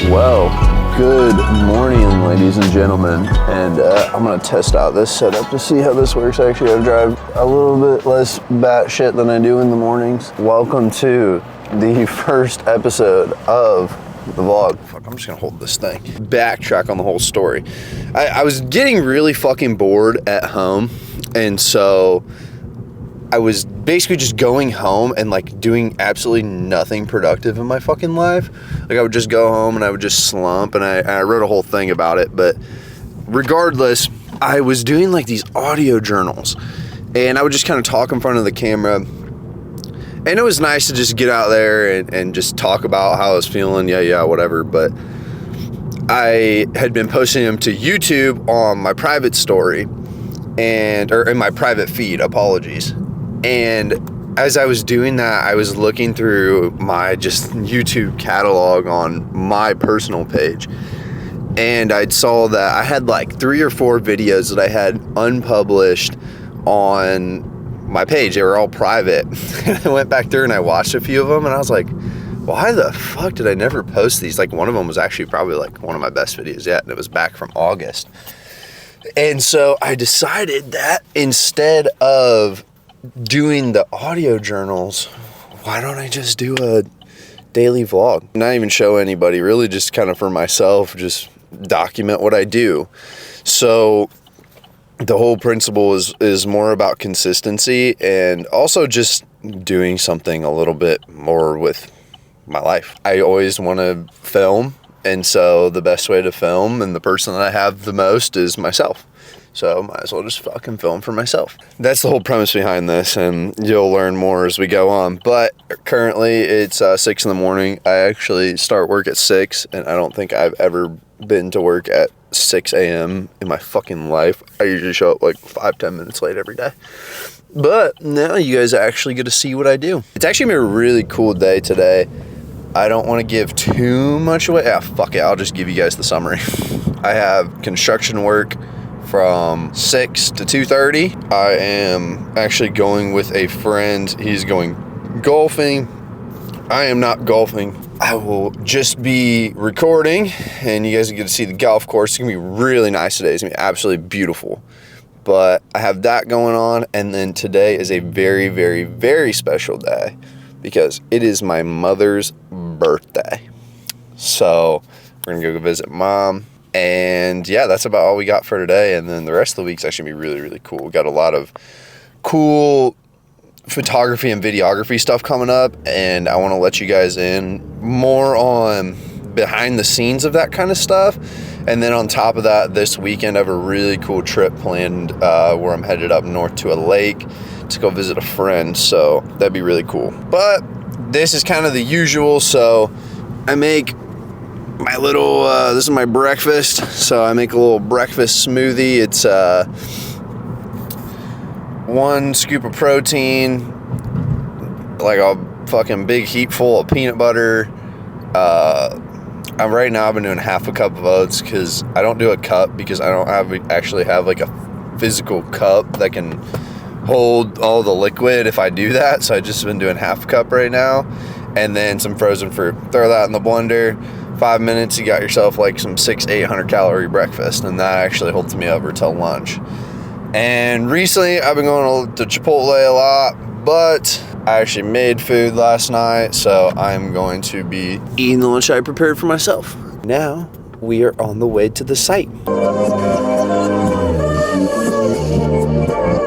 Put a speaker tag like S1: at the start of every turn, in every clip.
S1: Well, good morning, ladies and gentlemen, and I'm gonna test out this setup to see how this works. I actually gotta drive a little bit less batshit than I do in the mornings. Welcome to the first episode of the vlog. Fuck, I'm just gonna hold this thing. Backtrack on the whole story. I was getting really fucking bored at home, and so I was basically just going home and like doing absolutely nothing productive in my fucking life. Like I would just go home and I would just slump, and I wrote a whole thing about it. But regardless, I was doing like these audio journals, and I would just kind of talk in front of the camera. And it was nice to just get out there and just talk about how I was feeling, whatever. But I had been posting them to YouTube on my private story, or in my private feed, apologies. And as I was doing that, I was looking through my just YouTube catalog on my personal page, and I saw that I had like 3 or 4 videos that I had unpublished on my page. They were all private. I went back there and I watched a few of them, and I was like, why the fuck did I never post these? Like, one of them was actually probably like one of my best videos yet, and it was back from August. And so I decided that instead of doing the audio journals, why don't I just do a daily vlog? Not even show anybody, really just kind of for myself, just document what I do. So the whole principle is more about consistency, and also just doing something a little bit more with my life. I always want to film, and so the best way to film and the person that I have the most is myself. So might as well just fucking film for myself. That's the whole premise behind this, and you'll learn more as we go on. But currently it's 6 in the morning. I actually start work at 6, and I don't think I've ever been to work at 6 a.m. in my fucking life. I usually show up like 5-10 minutes late every day. But now you guys actually get to see what I do. It's actually been a really cool day today. I don't want to give too much away. Fuck it, I'll just give you guys the summary. I have construction work from 6 to 2:30. I am actually going with a friend. He's going golfing. I am not golfing. I will just be recording, and you guys will get to see the golf course. It's gonna be really nice today. It's gonna be absolutely beautiful. But I have that going on, and then today is a very, very, very special day because it is my mother's birthday. So we're gonna go visit Mom. And yeah, that's about all we got for today. And then the rest of the week's actually gonna be really, really cool. We got a lot of cool photography and videography stuff coming up, and I want to let you guys in more on behind the scenes of that kind of stuff. And then on top of that, this weekend I have a really cool trip planned where I'm headed up north to a lake to go visit a friend. So that'd be really cool. But this is kind of the usual. So I make my little, this is my breakfast. So I make a little breakfast smoothie. It's 1 scoop of protein, like a fucking big heap full of peanut butter. Right now I've been doing half a cup of oats because I don't do a cup because I don't actually have like a physical cup that can hold all the liquid if I do that. So I just been doing half a cup right now, and then some frozen fruit. Throw that in the blender. 5 minutes, you got yourself like some 600-800 calorie breakfast, and that actually holds me over till lunch. And recently I've been going to Chipotle a lot, but I actually made food last night, so I'm going to be eating the lunch I prepared for myself. Now we are on the way to the site.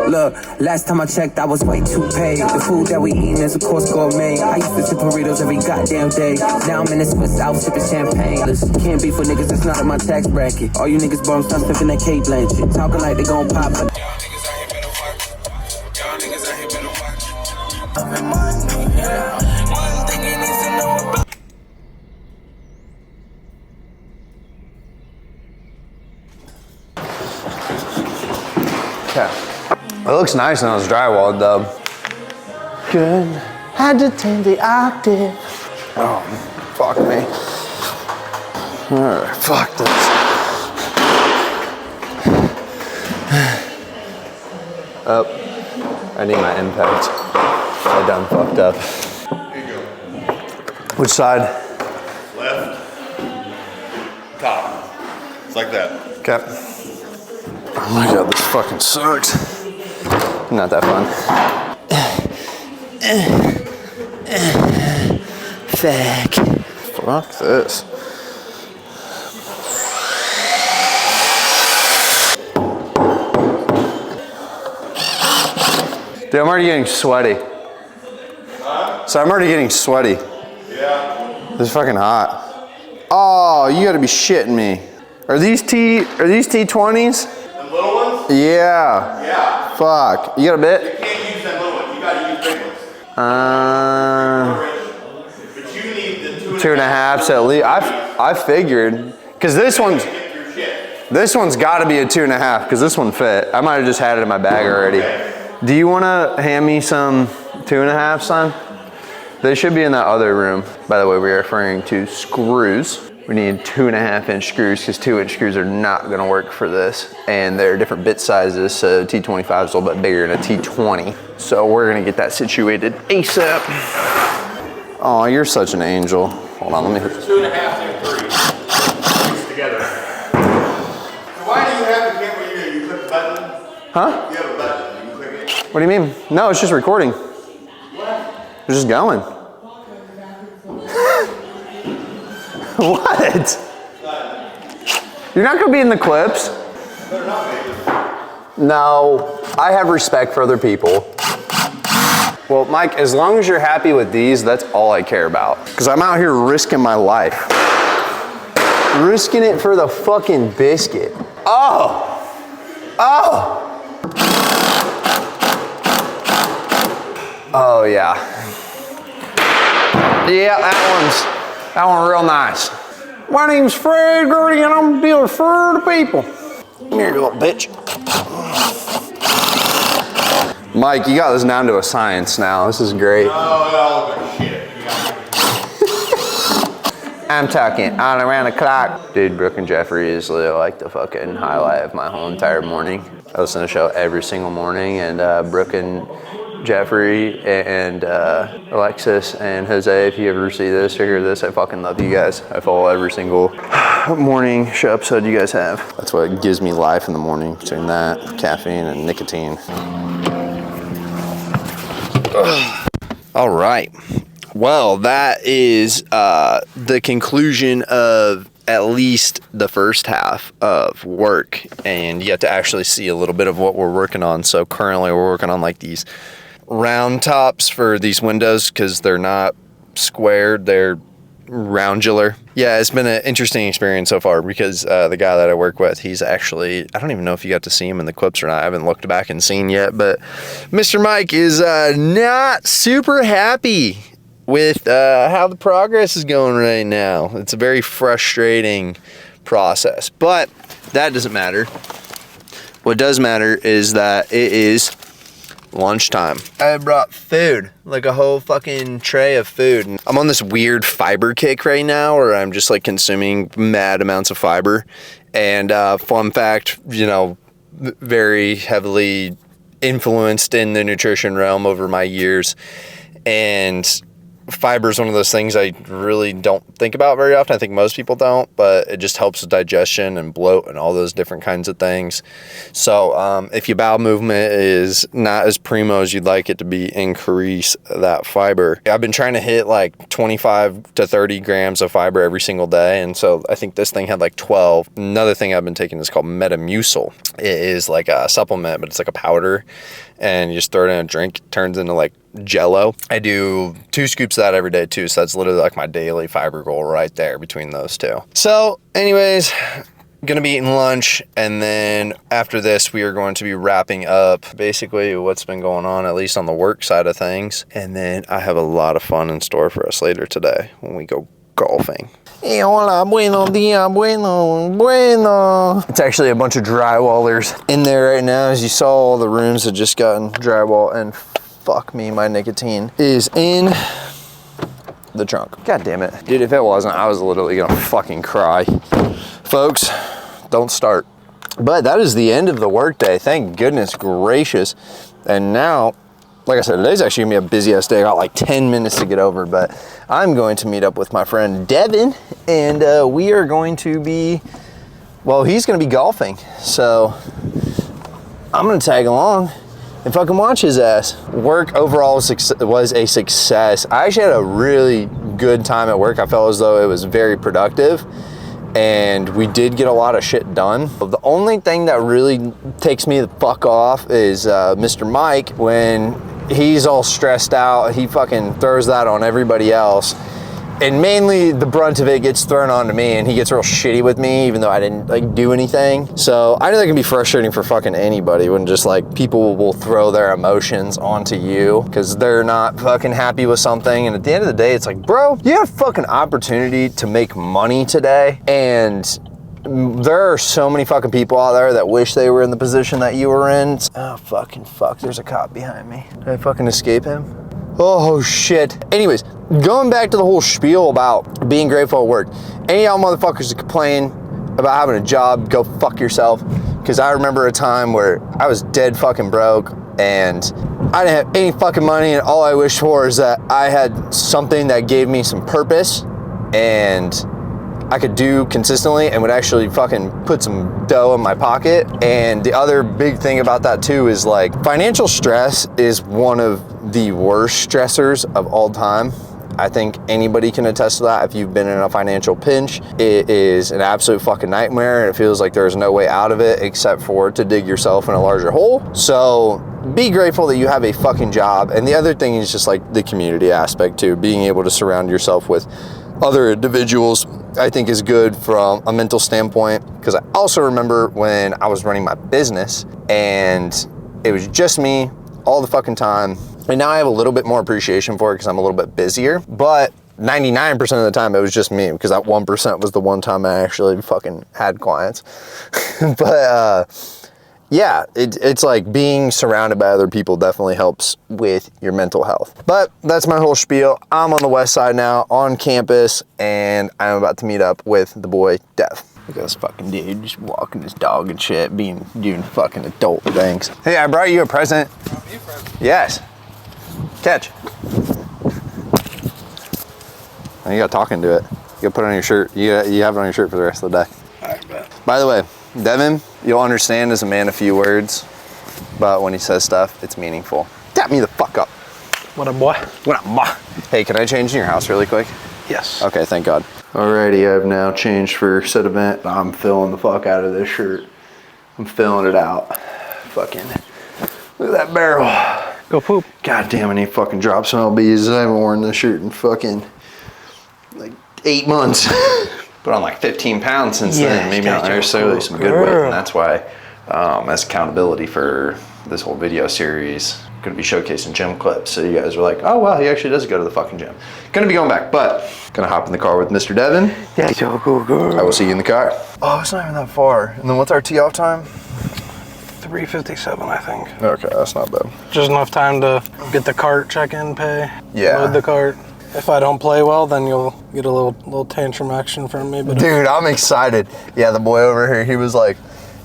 S2: Look, last time I checked, I was way too paid. The food that we eatin' is of course gourmet. I used to sip burritos every goddamn day. Now I'm in the Swiss out sipping champagne. Listen, can't be for niggas that's not in my tax bracket. All you niggas bums start sipping that Kate Blanchett. Talking like they gon' pop. Y'all niggas out here better watch. Y'all niggas out here better watch. One thing you need to know about.
S1: Yeah. It looks nice now it's drywalled though. Good. Had to turn the octave. Oh, fuck me. Alright, fuck this. Oh, I need my impact. I done fucked up.
S3: Here you go.
S1: Which side?
S3: Left. top. It's like that.
S1: Okay. Oh my god, this fucking sucks. Not that fun. Fuck this. Dude, I'm already getting sweaty.
S3: Huh?
S1: So I'm already getting sweaty.
S3: Yeah.
S1: This is fucking hot. Oh, you gotta be shitting me. Are these T20s?
S3: The little ones?
S1: Yeah.
S3: Yeah.
S1: Fuck. You got a bit?
S3: You can't use them little ones. You gotta use big ones. But you need the
S1: 2.5s at least. I figured, cause this one's got to be a 2.5, cause this one fit. I might have just had it in my bag already.
S3: Okay.
S1: Do you want to hand me some 2.5, son? They should be in that other room. By the way, we're referring to screws. We need 2.5-inch screws because 2-inch screws are not going to work for this. And they're different bit sizes, so T25 is a little bit bigger than a T20. So we're going to get that situated ASAP. Oh, you're such an angel. Hold on, let me hit
S3: 2.5 and 3 mixed together. So why do you have the camera here? You click the button?
S1: Huh?
S3: You have a button. You can click it.
S1: What do you mean? No, it's just recording.
S3: What?
S1: It's just going. What? You're not gonna be in the clips. No, I have respect for other people. Well, Mike, as long as you're happy with these, that's all I care about. Because I'm out here risking my life. Risking it for the fucking biscuit. Oh! Oh! Oh, yeah. Yeah, that one real nice. My name's Fred Gertie and I'm dealing for the people. Come here, you little bitch. Mike, you got this down to a science now. This is great.
S3: Oh, look like shit.
S1: I'm talking on around the clock. Dude, Brooke and Jeffrey is like the fucking highlight of my whole entire morning. I listen to the show every single morning, and Brooke and Jeffrey and Alexis and Jose, if you ever see this or hear this, I fucking love you guys. I follow every single morning show episode you guys have. That's what gives me life in the morning, between that, caffeine, and nicotine. All right. Well, that is the conclusion of at least the first half of work, and you have to actually see a little bit of what we're working on. So currently we're working on like these round tops for these windows because they're not squared, they're roundular. Yeah, it's been an interesting experience so far because the guy that I work with, he's actually, I don't even know if you got to see him in the clips or not. I haven't looked back and seen yet, but Mr. Mike is not super happy with how the progress is going right now. It's a very frustrating process, but that doesn't matter. What does matter is that it is lunchtime. I brought food, like a whole fucking tray of food. And I'm on this weird fiber kick right now where I'm just like consuming mad amounts of fiber. And fun fact, you know, very heavily influenced in the nutrition realm over my years. And fiber is one of those things I really don't think about very often. I think most people don't, but it just helps with digestion and bloat and all those different kinds of things. So if your bowel movement is not as primo as you'd like it to be, increase that fiber. I've been trying to hit like 25 to 30 grams of fiber every single day, and so I think this thing had like 12. Another thing I've been taking is called Metamucil. It is like a supplement, but it's like a powder, and you just throw it in a drink. It turns into like Jello. I do 2 scoops of that every day too, so that's literally like my daily fiber goal right there between those two. So anyways, gonna be eating lunch, and then after this we are going to be wrapping up basically what's been going on, at least on the work side of things, and then I have a lot of fun in store for us later today when we go golfing. Hey, hola, bueno dia, bueno. It's actually a bunch of drywallers in there right now. As you saw, all the rooms had just gotten drywall, and fuck me, my nicotine is in the trunk. God damn it. Dude, if it wasn't, I was literally gonna fucking cry. Folks, don't start. But that is the end of the workday. Thank goodness gracious. And now like I said, today's actually gonna be a busy ass day. I got like 10 minutes to get over, but I'm going to meet up with my friend Devin, and we are going to be, well, he's gonna be golfing. So I'm gonna tag along and fucking watch his ass. Work overall was a success. I actually had a really good time at work. I felt as though it was very productive, and we did get a lot of shit done. The only thing that really takes me the fuck off is Mr. Mike. When he's all stressed out, he fucking throws that on everybody else. And mainly the brunt of it gets thrown onto me, and he gets real shitty with me even though I didn't like do anything. So I know that can be frustrating for fucking anybody when just like people will throw their emotions onto you because they're not fucking happy with something. And at the end of the day, it's like, bro, you have a fucking opportunity to make money today, and there are so many fucking people out there that wish they were in the position that you were in. Oh, fucking fuck, there's a cop behind me. Did I fucking escape him? Oh shit. Anyways, going back to the whole spiel about being grateful at work. Any of y'all motherfuckers that complain about having a job, go fuck yourself. Because I remember a time where I was dead fucking broke and I didn't have any fucking money, and all I wished for is that I had something that gave me some purpose and I could do consistently and would actually fucking put some dough in my pocket. And the other big thing about that too is like financial stress is one of the worst stressors of all time. I think anybody can attest to that. If you've been in a financial pinch, it is an absolute fucking nightmare, and it feels like there's no way out of it except for to dig yourself in a larger hole. So be grateful that you have a fucking job. And the other thing is just like the community aspect too. Being able to surround yourself with other individuals, I think, is good from a mental standpoint. Because I also remember when I was running my business and it was just me all the fucking time. And now I have a little bit more appreciation for it because I'm a little bit busier. But 99% of the time it was just me, because that 1% was the one time I actually fucking had clients. But yeah, it's like being surrounded by other people definitely helps with your mental health. But that's my whole spiel. I'm on the west side now on campus, and I'm about to meet up with the boy Dev. Look at this fucking dude just walking his dog and shit, doing fucking adult things. Hey, I brought you a present. Brought me a present? Yes. Catch. And you got talking to it. You got to put it on your shirt. You have it on your shirt for the rest of the day.
S3: All right, bet.
S1: By the way, Devin, you'll understand as a man a few words, but when he says stuff, it's meaningful. Tap me the fuck up.
S4: What up, boy?
S1: What up, boy? Hey, can I change in your house really quick?
S4: Yes.
S1: Okay, thank God. Alrighty, I've now changed for said event. I'm filling the fuck out of this shirt. I'm filling it out. Fucking, look at that barrel.
S4: Go poop.
S1: God damn, I need fucking drop some LBs. I haven't worn this shirt in fucking like 8 months. Put on like 15 pounds since then. Maybe not necessarily some good weight, and that's why as accountability for this whole video series, I'm gonna be showcasing gym clips. So you guys are like, oh wow, he actually does go to the fucking gym. Gonna be going back, but gonna hop in the car with Mr. Devin.
S4: Yeah, go.
S1: I will see you in the car. Oh, it's not even that far. And then what's our tee off time?
S4: 3:57, I think.
S1: Okay, that's not bad.
S4: Just enough time to get the cart, check-in, pay.
S1: Yeah.
S4: Load the cart. If I don't play well, then you'll get a little tantrum action from me. But
S1: dude, I'm excited. Yeah, the boy over here, he was like,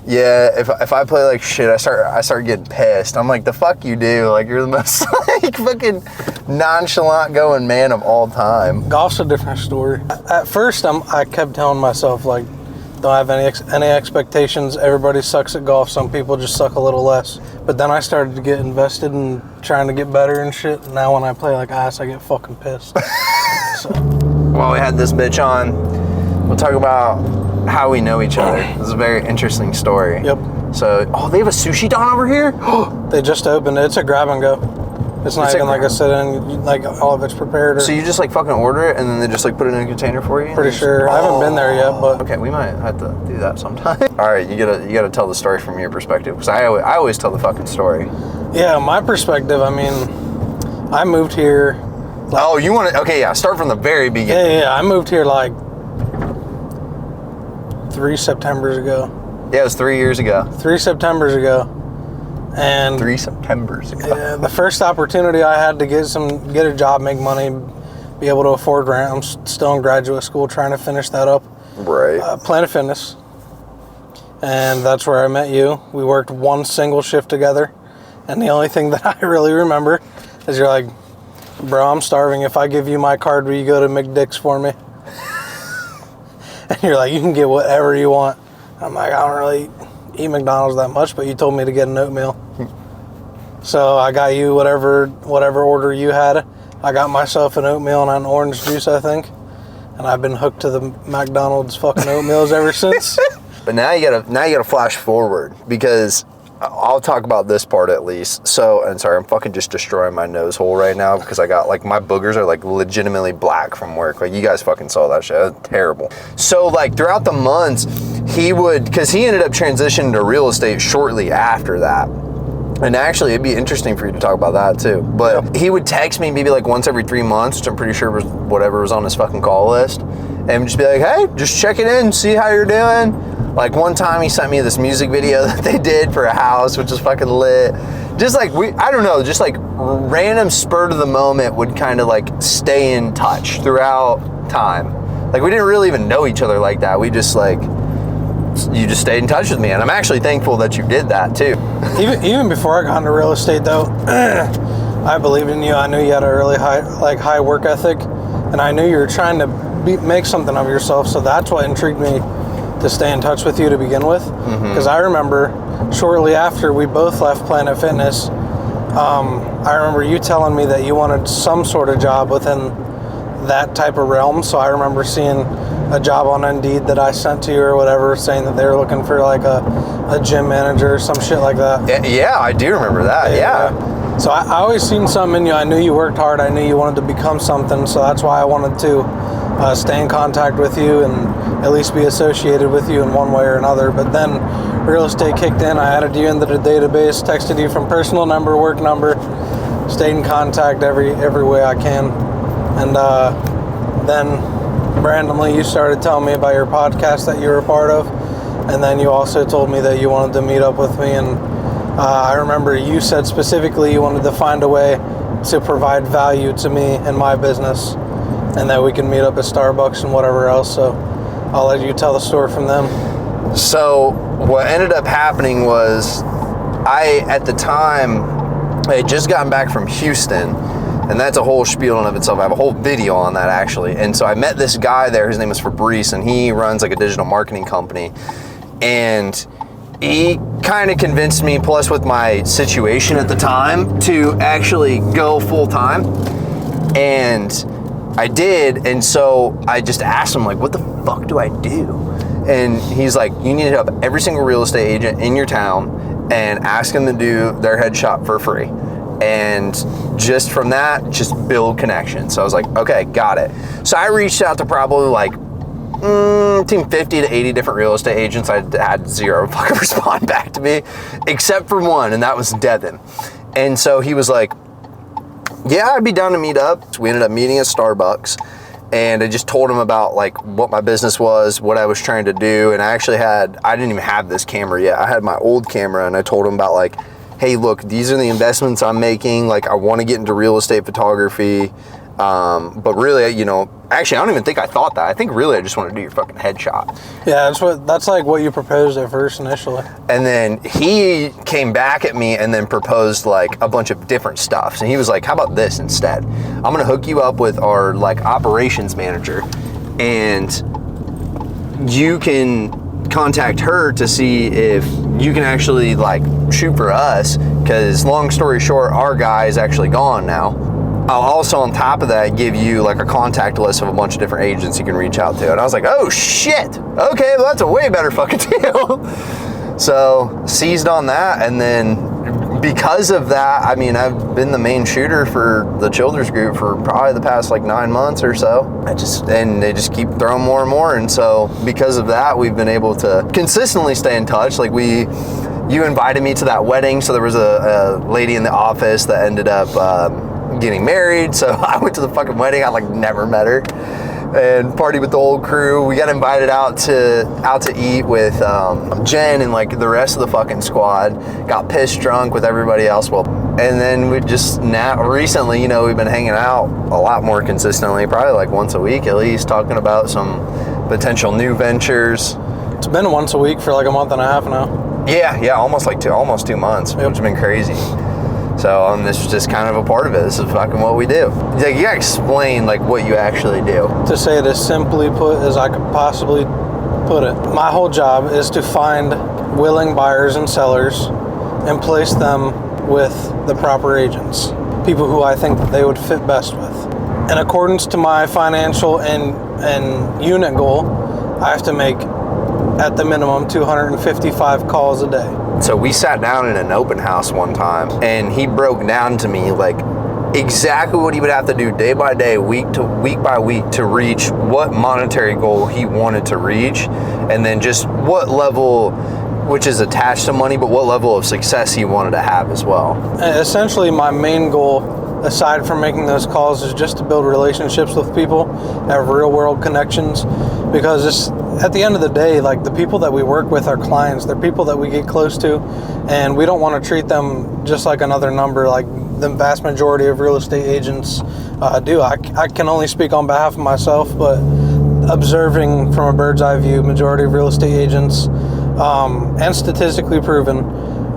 S1: yeah, if I play like shit, I start getting pissed. I'm like, the fuck you do? Like, you're the most like fucking nonchalant going man of all time.
S4: golf's a different story. At first, I kept telling myself, like, don't have any expectations. Everybody sucks at golf. Some people just suck a little less. But then I started to get invested in trying to get better and shit. Now when I play like ass, I get fucking pissed. So.
S1: While we had this bitch on, we'll talk about how we know each other. This is a very interesting story.
S4: Yep.
S1: So, oh, they have a sushi don over here?
S4: They just opened it. It's a grab and go. It's not even like a sit-in, like all of it's prepared.
S1: So you just like fucking order it and then they just like put it in a container for you?
S4: Pretty sure. I haven't been there yet, but
S1: okay, we might have to do that sometime. All right, you gotta tell the story from your perspective, because I always tell the fucking story.
S4: yeah, my perspective. I mean, I moved here.
S1: Oh, you want to? Okay, yeah. Start from the very beginning.
S4: Yeah. I moved here like 3 Septembers ago.
S1: Yeah, it was 3 years ago.
S4: 3 Septembers ago. And
S1: 3 Septembers ago.
S4: Yeah, the first opportunity I had to get a job, make money, be able to afford rent. I'm still in graduate school trying to finish that up.
S1: Right.
S4: Planet Fitness. And that's where I met you. We worked one single shift together. And the only thing that I really remember is you're like, bro, I'm starving. If I give you my card, will you go to McDick's for me? And you're like, you can get whatever you want. I'm like, I don't really eat McDonald's that much, but you told me to get an oatmeal. So I got you whatever order you had. I got myself an oatmeal and an orange juice, I think. And I've been hooked to the McDonald's fucking oatmeals ever since.
S1: But now you gotta flash forward, because I'll talk about this part at least. So, and sorry, I'm fucking just destroying my nose hole right now because I got like my boogers are like legitimately black from work. Like you guys fucking saw that shit. That's terrible. So like throughout the months, because he ended up transitioning to real estate shortly after that. And actually, it'd be interesting for you to talk about that too. But he would text me maybe like once every 3 months, which I'm pretty sure was whatever was on his fucking call list, and just be like, hey, just checking in, see how you're doing. Like one time he sent me this music video that they did for a house, which was fucking lit. Just like, I don't know, just like random spur of the moment would kind of like stay in touch throughout time. Like we didn't really even know each other like that. We just like, you just stayed in touch with me. And I'm actually thankful that you did that too.
S4: Even before I got into real estate though, I believed in you. I knew you had a really high work ethic. And I knew you were trying to make something of yourself. So that's what intrigued me to stay in touch with you to begin with, because I remember shortly after we both left Planet Fitness, I remember you telling me that you wanted some sort of job within that type of realm. So I remember seeing a job on Indeed that I sent to you or whatever, saying that they were looking for like a gym manager or some shit like that.
S1: Yeah, I do remember that. Yeah.
S4: So I always seen something in you. I knew you worked hard. I knew you wanted to become something. So that's why I wanted to stay in contact with you and at least be associated with you in one way or another. But then real estate kicked in. I added you into the database, texted you from personal number, work number, stayed in contact every way I can. And then randomly you started telling me about your podcast that you were a part of. And then you also told me that you wanted to meet up with me. And I remember you said specifically you wanted to find a way to provide value to me and my business, and that we can meet up at Starbucks and whatever else. So I'll let you tell the story from them.
S1: So what ended up happening was at the time, I had just gotten back from Houston, and that's a whole spiel in of itself. I have a whole video on that actually. And so I met this guy there, his name is Fabrice, and he runs like a digital marketing company. And he kind of convinced me, plus with my situation at the time, to actually go full time. And I did. And so I just asked him, like, what the fuck do I do? And he's like, you need to help every single real estate agent in your town and ask them to do their headshot for free. And just from that, just build connections. So I was like, okay, got it. So I reached out to probably like between 50 to 80 different real estate agents. I had zero fucking respond back to me, except for one, and that was Devin. And so he was like, yeah, I'd be down to meet up. So we ended up meeting at Starbucks, and I just told him about like what my business was, what I was trying to do. And I didn't even have this camera yet. I had my old camera, and I told him about like, hey, look, these are the investments I'm making. Like, I want to get into real estate photography. But really, actually, I don't even think I thought that. I think really I just want to do your fucking headshot.
S4: Yeah, that's like what you proposed at first initially.
S1: And then he came back at me and then proposed like a bunch of different stuff. And he was like, how about this instead? I'm going to hook you up with our like operations manager, and you can contact her to see if you can actually like shoot for us, because long story short, our guy is actually gone now. I'll also on top of that give you like a contact list of a bunch of different agents you can reach out to. And I was like, oh shit, okay, well that's a way better fucking deal. So seized on that, and then because of that, I mean, I've been the main shooter for the Childers Group for probably the past like 9 months or so. And they just keep throwing more and more. And so because of that, we've been able to consistently stay in touch. Like you invited me to that wedding. So there was a lady in the office that ended up getting married. So I went to the fucking wedding. I like never met her, and partied with the old crew. We got invited out to eat with Jen and like the rest of the fucking squad. Got pissed drunk with everybody else. Well, and then we just now recently, we've been hanging out a lot more consistently, probably like once a week at least, talking about some potential new ventures.
S4: It's been once a week for like a month and a half now.
S1: Yeah, almost 2 months, which has been crazy. So this was just kind of a part of it. This is fucking what we do. Like, you gotta explain like what you actually do.
S4: To say it as simply put as I could possibly put it, my whole job is to find willing buyers and sellers and place them with the proper agents, people who I think that they would fit best with. In accordance to my financial and unit goal, I have to make at the minimum 255 calls a day.
S1: So we sat down in an open house one time, and he broke down to me like exactly what he would have to do day by day, week by week to reach what monetary goal he wanted to reach, and then just what level, which is attached to money, but what level of success he wanted to have as well.
S4: Essentially, my main goal, aside from making those calls, is just to build relationships with people, have real world connections, because just at the end of the day, like, the people that we work with are clients. They're people that we get close to, and we don't want to treat them just like another number like the vast majority of real estate agents do. I can only speak on behalf of myself, but observing from a bird's eye view, majority of real estate agents, and statistically proven,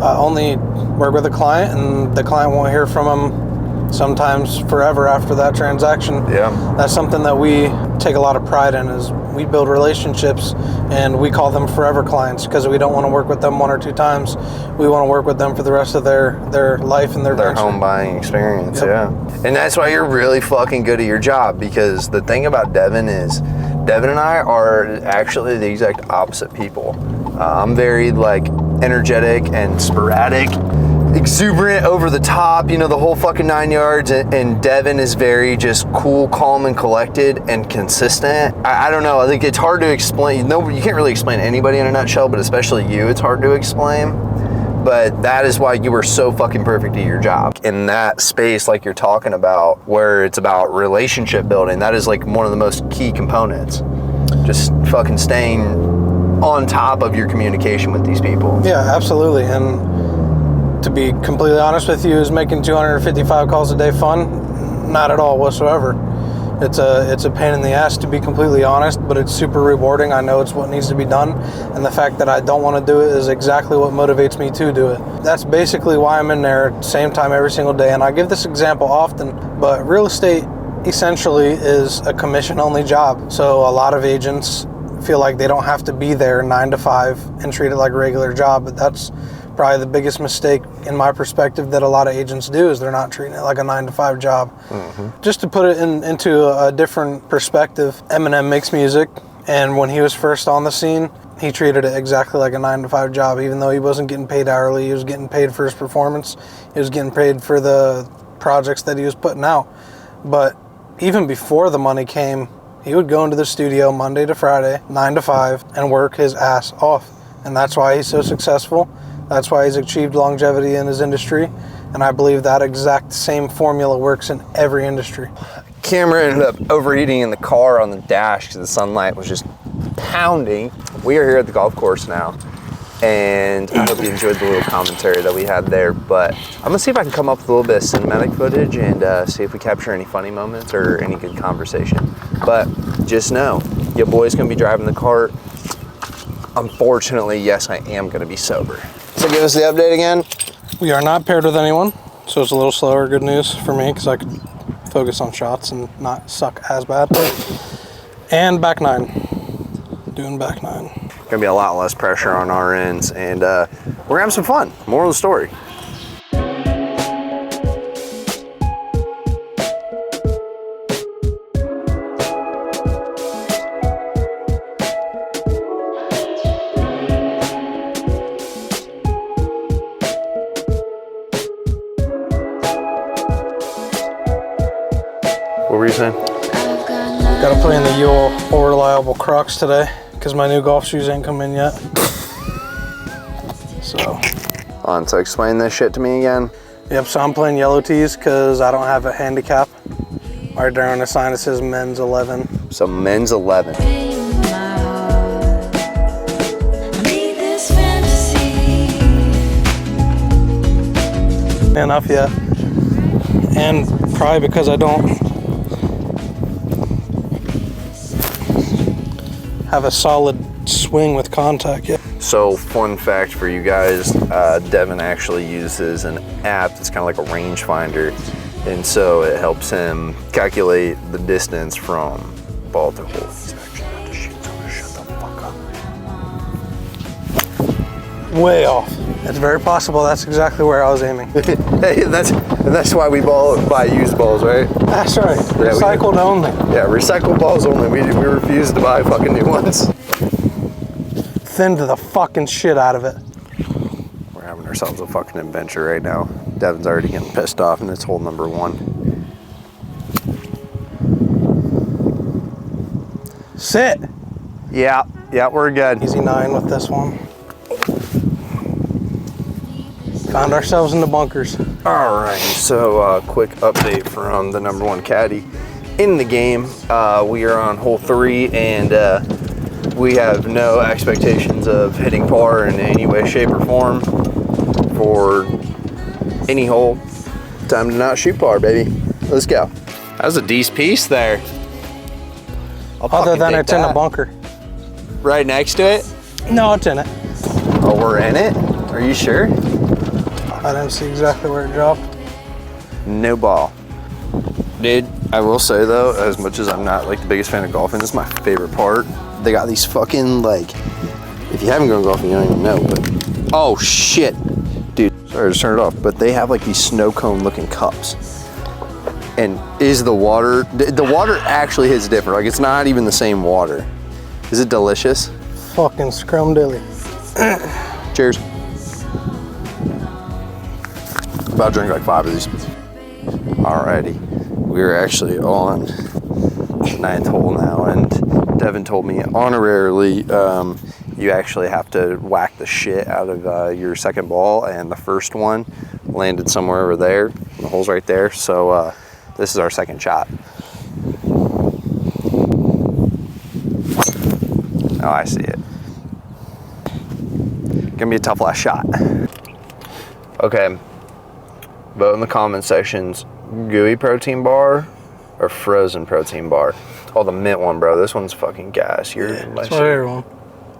S4: only work with a client, and the client won't hear from them sometimes forever after that transaction.
S1: Yeah.
S4: That's something that we take a lot of pride in, is we build relationships, and we call them forever clients because we don't want to work with them one or two times. We want to work with them for the rest of their life and their venture.
S1: Home buying experience.
S4: Yep.
S1: Yeah. And that's why you're really fucking good at your job, because the thing about Devin is Devin and I are actually the exact opposite people. I'm very like energetic and sporadic, exuberant, over the top, you know, the whole fucking 9 yards, and Devin is very just cool, calm, and collected and consistent. I don't know, I think it's hard to explain. No, you can't really explain anybody in a nutshell, but especially you, it's hard to explain. But that is why you were so fucking perfect at your job. In that space, like you're talking about, where it's about relationship building, that is like one of the most key components. Just fucking staying on top of your communication with these people.
S4: Yeah, absolutely. And to be completely honest with you, is making 255 calls a day fun? Not at all whatsoever. It's a pain in the ass, to be completely honest, but it's super rewarding. I know it's what needs to be done, and the fact that I don't want to do it is exactly what motivates me to do it. That's basically why I'm in there same time every single day. And I give this example often, but real estate essentially is a commission-only job. So a lot of agents feel like they don't have to be there 9 to 5 and treat it like a regular job, but that's probably the biggest mistake in my perspective that a lot of agents do, is they're not treating it like a 9 to 5 job. Mm-hmm. Just to put it into a different perspective, Eminem makes music, and when he was first on the scene, he treated it exactly like a 9 to 5 job. Even though he wasn't getting paid hourly, he was getting paid for his performance, he was getting paid for the projects that he was putting out. But even before the money came, he would go into the studio Monday to Friday, 9 to 5, and work his ass off. And that's why he's so successful. That's why he's achieved longevity in his industry, and I believe that exact same formula works in every industry.
S1: Camera ended up overheating in the car on the dash because the sunlight was just pounding. We are here at the golf course now, and I hope you enjoyed the little commentary that we had there, but I'm gonna see if I can come up with a little bit of cinematic footage and see if we capture any funny moments or any good conversation. But just know, your boy's gonna be driving the cart. Unfortunately, yes, I am gonna be sober. So give us the update again.
S4: We are not paired with anyone, so it's a little slower. Good news for me, because I could focus on shots and not suck as bad. And back 9. Doing back 9.
S1: Gonna be a lot less pressure on our ends, and we're gonna have some fun. Moral of the story. What were you saying?
S4: Gotta play in the Yule Reliable Crocs today, because my new golf shoes ain't come in yet. So.
S1: So explain this shit to me again.
S4: Yep, so I'm playing yellow tees because I don't have a handicap. Right there on the sign it says men's 11.
S1: So men's 11.
S4: Enough yet. And probably because I don't have a solid swing with contact, yeah.
S1: So, fun fact for you guys, Devin actually uses an app that's kind of like a rangefinder, and so it helps him calculate the distance from ball to hole. He's actually about to shoot, so I'm gonna shut the fuck up.
S4: Way off. It's very possible that's exactly where I was aiming.
S1: Hey, that's why we buy used balls, right?
S4: That's right.
S1: Yeah,
S4: Recycled only.
S1: Yeah, recycled balls only. We refuse to buy fucking new ones.
S4: Thinned the fucking shit out of it.
S1: We're having ourselves a fucking adventure right now. Devin's already getting pissed off, and it's hole number 1.
S4: Sit.
S1: Yeah, we're good.
S4: Easy 9 with this one. Found ourselves in the bunkers.
S1: All right, so quick update from the number 1 caddy in the game. We are on hole 3, and we have no expectations of hitting par in any way, shape, or form for any hole. Time to not shoot par, baby. Let's go. That was a decent piece there.
S4: Other than it's in a bunker.
S1: Right next to it?
S4: No, it's in it.
S1: Oh, we're in it? Are you sure?
S4: I didn't see exactly where it dropped.
S1: No ball. Dude, I will say though, as much as I'm not like the biggest fan of golfing, this is my favorite part. They got these fucking like, if you haven't gone golfing, you don't even know, but, oh shit. Dude, sorry, I just turned it off, but they have like these snow cone looking cups. And is the water actually hits different. Like it's not even the same water. Is it delicious?
S4: Fucking scrumdilly.
S1: Cheers. About to drink like 5 of these. Alrighty, we're actually on the 9th hole now, and Devin told me honorarily you actually have to whack the shit out of your second ball, and the first one landed somewhere over there. The hole's right there, so this is our second shot. Oh, I see it. Gonna be a tough last shot. Okay. Vote in the comment sections, gooey protein bar or frozen protein bar. Oh, the mint one, bro. This one's fucking gas. You're my
S4: That's my favorite one.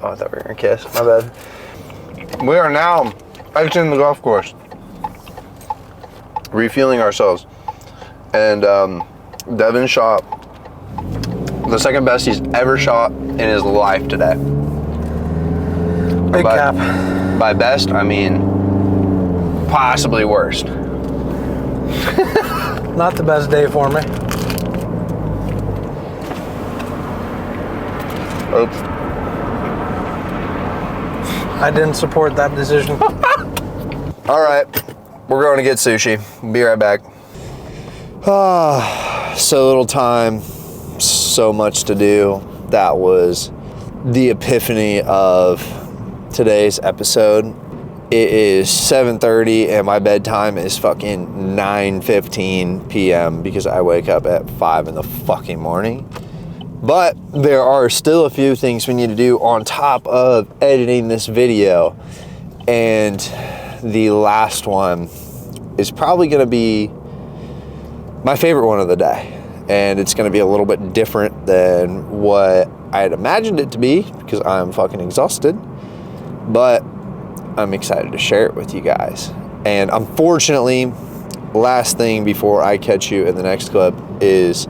S1: Oh, I thought we were gonna kiss. My bad. We are now exiting the golf course, refueling ourselves, and Devin shot the second best he's ever shot in his life today.
S4: Big cap.
S1: By best, I mean possibly worst.
S4: Not the best day for me.
S1: Oops.
S4: I didn't support that decision.
S1: All right, we're going to get sushi. Be right back. So little time, so much to do. That was the epiphany of today's episode. It is 7:30 and my bedtime is fucking 9:15 p.m. because I wake up at 5 in the fucking morning. But there are still a few things we need to do on top of editing this video. And the last one is probably gonna be my favorite one of the day. And it's gonna be a little bit different than what I had imagined it to be because I'm fucking exhausted. But I'm excited to share it with you guys. And unfortunately, last thing before I catch you in the next clip is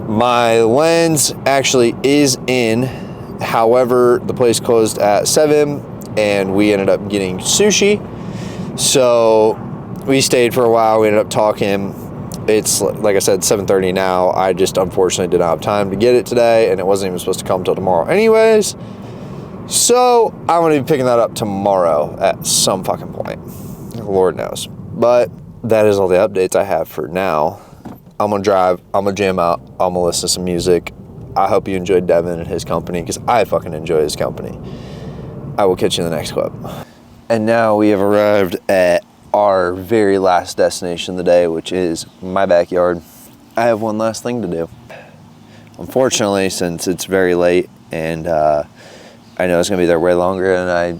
S1: my lens actually is in. However, the place closed at 7 and we ended up getting sushi. So we stayed for a while. We ended up talking. It's like I said, 7:30 now. I just unfortunately did not have time to get it today, and it wasn't even supposed to come till tomorrow anyways. So I'm gonna be picking that up tomorrow at some fucking point. Lord knows. But that is all the updates I have for now. I'm gonna drive, I'm gonna jam out, I'm gonna listen to some music. I hope you enjoyed Devin and his company because I fucking enjoy his company. I will catch you in the next clip. And now we have arrived at our very last destination of the day, which is my backyard. I have one last thing to do. Unfortunately, since it's very late and I know it's gonna be there way longer than I